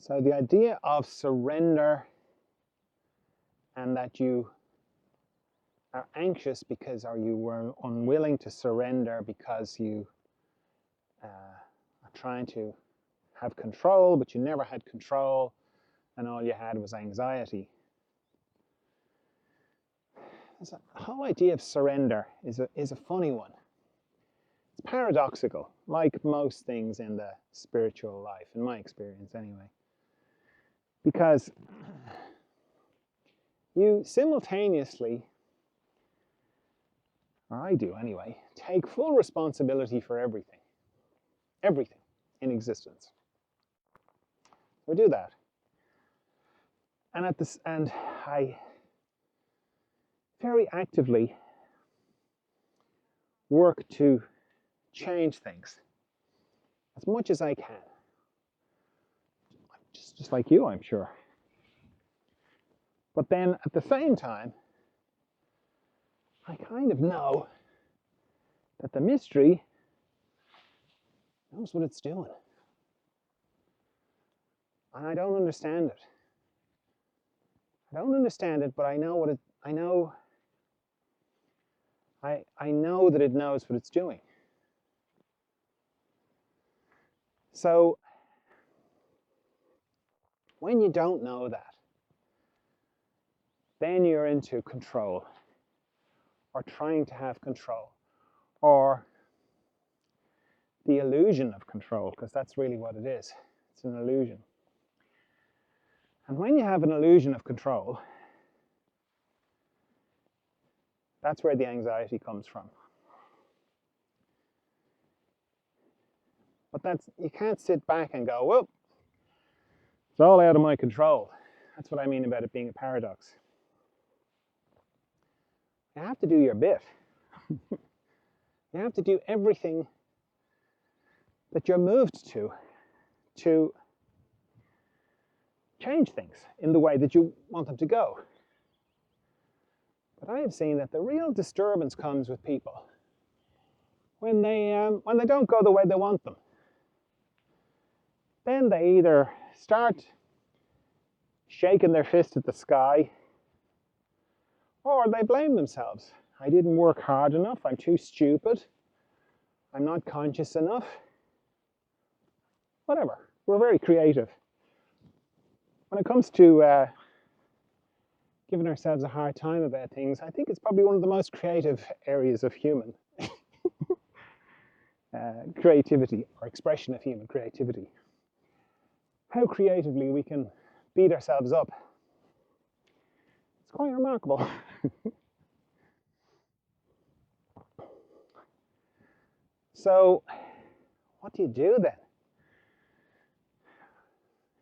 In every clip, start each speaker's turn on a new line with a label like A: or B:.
A: So the idea of surrender and that you are anxious because, or you were unwilling to surrender because you are trying to have control, but you never had control and all you had was anxiety. The whole idea of surrender is a funny one. It's paradoxical, like most things in the spiritual life, in my experience anyway. Because you simultaneously, or I do anyway, take full responsibility for everything in existence. We do that. And I very actively work to change things as much as I can. Just like you, I'm sure. But then at the same time, I kind of know that the mystery knows what it's doing. And I don't understand it. I don't understand it, but I know I know that it knows what it's doing. So when you don't know that, then you're into control, or trying to have control, or the illusion of control, because that's really what it is. It's an illusion. And when you have an illusion of control, that's where the anxiety comes from. But you can't sit back and go, well, it's all out of my control. That's what I mean about it being a paradox. You have to do your bit. You have to do everything that you're moved to change things in the way that you want them to go. But I have seen that the real disturbance comes with people when they don't go the way they want them. Then they either start shaking their fist at the sky, or they blame themselves. I didn't work hard enough, I'm too stupid, I'm not conscious enough. Whatever, we're very creative. When it comes to giving ourselves a hard time about things, I think it's probably one of the most creative areas of human creativity, or expression of human creativity. How creatively we can beat ourselves up. It's quite remarkable. So, what do you do then?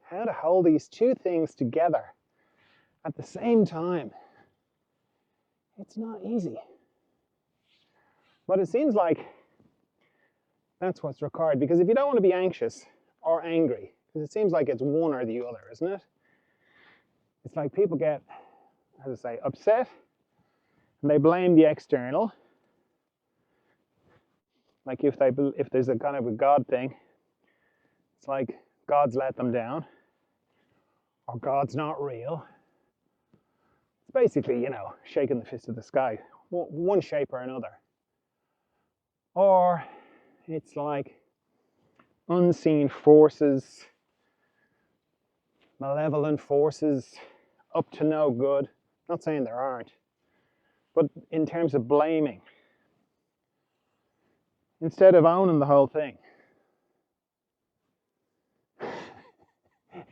A: How to hold these two things together at the same time? It's not easy. But it seems like that's what's required, because if you don't want to be anxious or angry, because it seems like it's one or the other, isn't it? It's like people get, how to say, upset, and they blame the external. Like if there's a kind of a God thing, it's like God's let them down, or God's not real. It's basically, shaking the fist at the sky, one shape or another. Or it's like unseen forces, malevolent forces, up to no good. Not saying there aren't, but in terms of blaming, instead of owning the whole thing.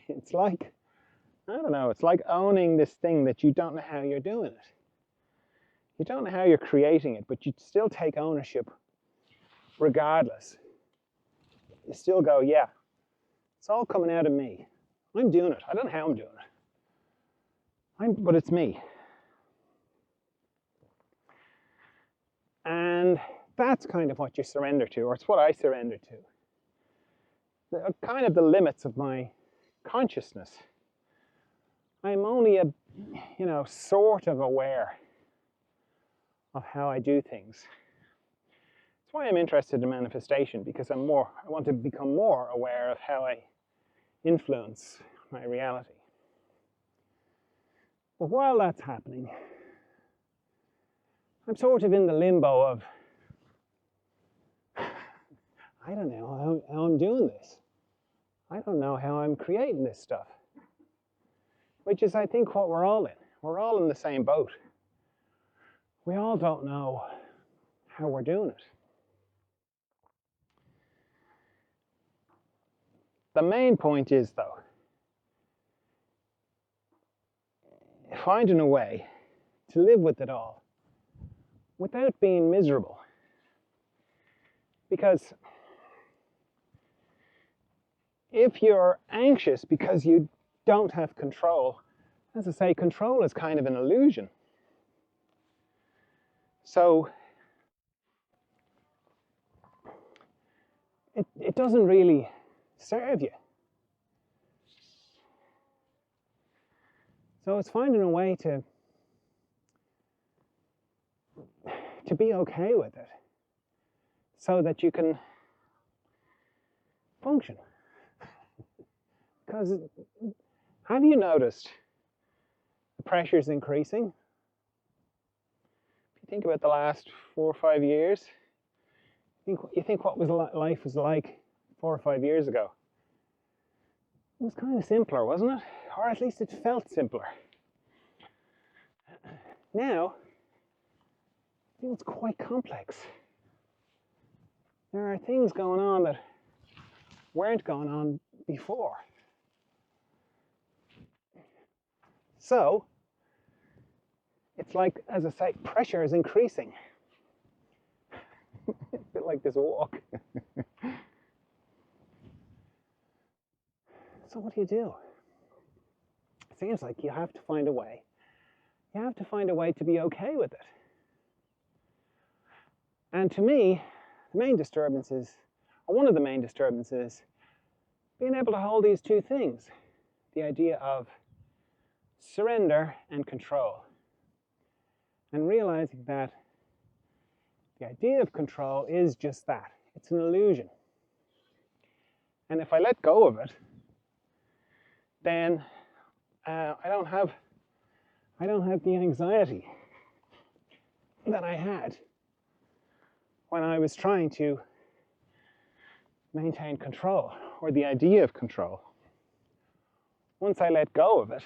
A: It's like, I don't know, it's like owning this thing that you don't know how you're doing it. You don't know how you're creating it, but you still take ownership regardless. You still go, yeah, it's all coming out of me. I'm doing it. I don't know how I'm doing it. But it's me. And that's kind of what you surrender to, or it's what I surrender to. Kind of the limits of my consciousness. I'm only sort of aware of how I do things. That's why I'm interested in manifestation, because I want to become more aware of how I influence my reality. But while that's happening, I'm sort of in the limbo of, I don't know how I'm doing this. I don't know how I'm creating this stuff. Which is, I think, what we're all in. We're all in the same boat. We all don't know how we're doing it. The main point is, though, finding a way to live with it all without being miserable. Because if you're anxious because you don't have control, as I say, control is kind of an illusion. So it doesn't really serve you. So it's finding a way to be okay with it so that you can function. Because have you noticed the pressure is increasing? If you think about the last 4 or 5 years, you think what life was like 4 or 5 years ago. It was kind of simpler, wasn't it? Or at least it felt simpler. Now, I think it's quite complex. There are things going on that weren't going on before. So, it's like, as I say, pressure is increasing. A bit like this walk. So what do? It seems like you have to find a way. You have to find a way to be okay with it. And to me, the main disturbances, or one of the main disturbances, being able to hold these two things. The idea of surrender and control. And realizing that the idea of control is just that. It's an illusion. And if I let go of it, then I don't have the anxiety that I had when I was trying to maintain control, or the idea of control. Once I let go of it,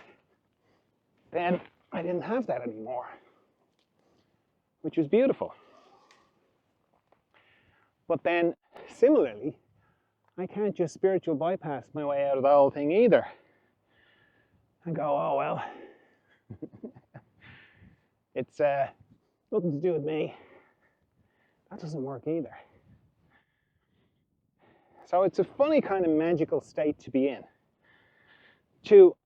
A: then I didn't have that anymore, which was beautiful. But then, similarly, I can't just spiritual bypass my way out of the whole thing either and go, oh well, it's nothing to do with me. That doesn't work either. So it's a funny kind of magical state to be in, to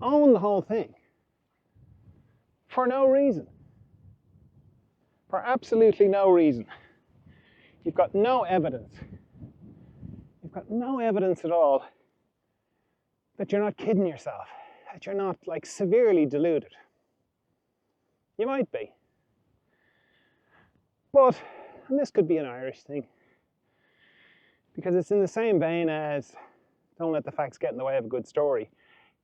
A: own the whole thing for no reason, for absolutely no reason. You've got no evidence. You've got no evidence at all that you're not kidding yourself, that you're not like severely deluded. You might be. But, and this could be an Irish thing, because it's in the same vein as don't let the facts get in the way of a good story.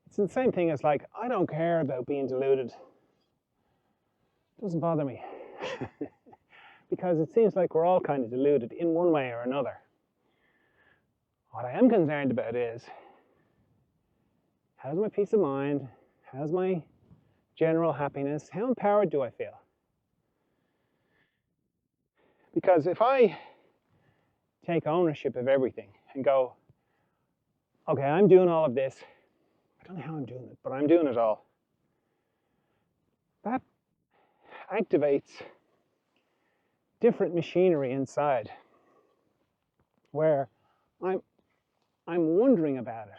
A: It's the same thing as like, I don't care about being deluded. It doesn't bother me. Because it seems like we're all kind of deluded in one way or another. What I am concerned about is, how's my peace of mind? How's my general happiness? How empowered do I feel? Because if I take ownership of everything and go, okay, I'm doing all of this. I don't know how I'm doing it, but I'm doing it all. That activates different machinery inside where I'm wondering about it.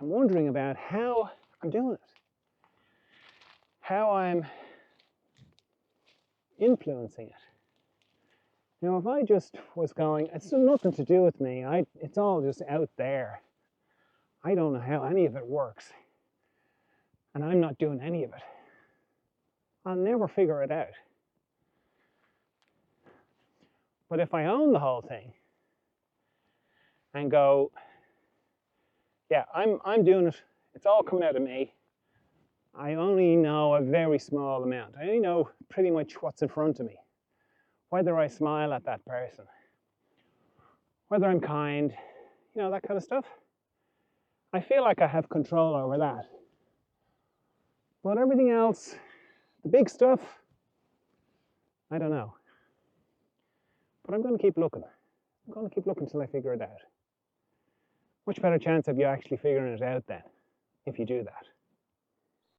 A: I'm wondering about how I'm doing it, how I'm influencing it. You know, if I just was going, it's nothing to do with me, it's all just out there. I don't know how any of it works, and I'm not doing any of it. I'll never figure it out. But if I own the whole thing, and go, yeah, I'm doing it. It's all coming out of me. I only know a very small amount. I only know pretty much what's in front of me. Whether I smile at that person, whether I'm kind, you know, that kind of stuff. I feel like I have control over that. But everything else, the big stuff, I don't know. But I'm going to keep looking. I'm going to keep looking until I figure it out. Much better chance of you actually figuring it out then, if you do that.